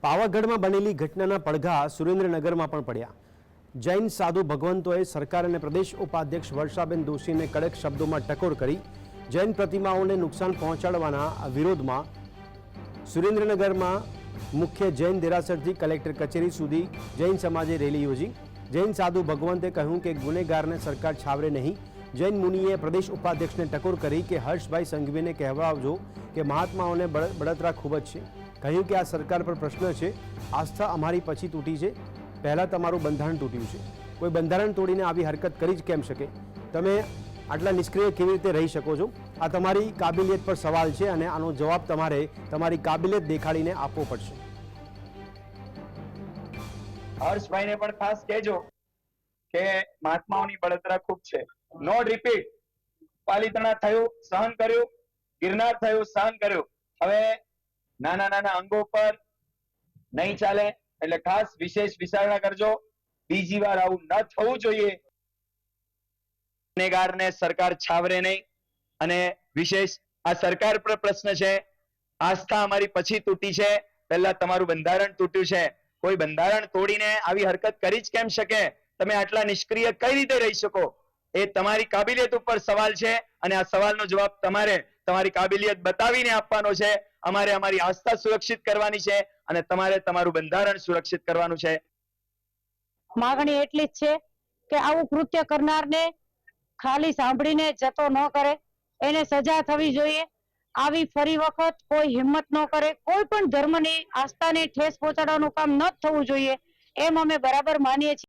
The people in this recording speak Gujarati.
પાવાગઢમાં બનેલી ઘટનાના પડઘા સુરેન્દ્રનગરમાં પણ પડ્યા। જૈન સાધુ ભગવંતોએ સરકાર અને પ્રદેશ ઉપાધ્યક્ષ વર્ષાબેન દોશીને કડક શબ્દોમાં ટકોર કરી જૈન પ્રતિમાઓને નુકસાન પહોંચાડવાના વિરોધમાં સુરેન્દ્રનગરમાં મુખ્ય જૈન દેરાસરથી કલેક્ટર કચેરી સુધી જૈન સમાજે રેલી યોજી। જૈન સાધુ ભગવંતે કહ્યું કે ગુનેગારને સરકાર છાવરે નહીં। જૈન મુનિએ પ્રદેશ ઉપાધ્યક્ષને ટકોર કરી કે હર્ષભાઈ સંઘવીને કહેવાવજો કે મહાત્માઓને બળતરા ખૂબ જ છે। કહ્યું કે આ સરકાર પર પ્રશ્ન છે, આસ્થા અમારી પછી તૂટી છે, પહેલાં તમારું બંધારણ તૂટ્યું છે। કોઈ બંધારણ તોડીને આવી હરકત કરી જ કેમ શકે? તમે આટલા નિષ્ક્રિય કેવી રીતે રહી શકો છો? આ તમારી કાબિલિયત પર સવાલ છે અને આનો જવાબ તમારે તમારી કાબિલિયત દેખાડીને આપવો પડશે। હર્ષભાઈને પણ ખાસ કહેજો કે મહાત્માઓની બળતરા ખૂબ છે। નો રિપીટ। પાલિતાણા થયું, સહન કર્યું, ગિરનાર થયું, સહન કર્યું, હવે નાના નાના અંગો પર નહીં ચાલે। એટલે ખાસ વિશેષ વિચારણા કરજો। બીજી વાર આવું ન થવું જોઈએ। ગુનેગારને સરકાર છાવરે નહીં। અને વિશેષ આ સરકાર પર પ્રશ્ન છે, આસ્થા અમારી પછી તૂટી છે, પહેલા તમારું બંધારણ તૂટ્યું છે। કોઈ બંધારણ તોડીને આવી હરકત કરી જ કેમ શકે? તમે આટલા નિષ્ક્રિય કઈ રીતે રહી શકો? એ તમારી કાબિલિયત ઉપર સવાલ છે અને આ સવાલનો જવાબ તમારે તમારી કાબિલિયત બતાવીને આપવાનો છે। અમારે અમારી આસ્થા સુરક્ષિત કરવાની છે અને તમારે તમારું બંધારણ સુરક્ષિત કરવાનું છે। માગણી એટલી જ છે કે આવું કૃત્ય કરનારને ખાલી સાંભળીને જતો ન કરે, એને સજા થવી જોઈએ। આવી ફરી વખત કોઈ હિંમત ન કરે, કોઈ પણ ધર્મની આસ્થાને ઠેસ પહોંચાડવાનું કામ ન થવું જોઈએ, એમ અમે બરાબર માનીએ છીએ।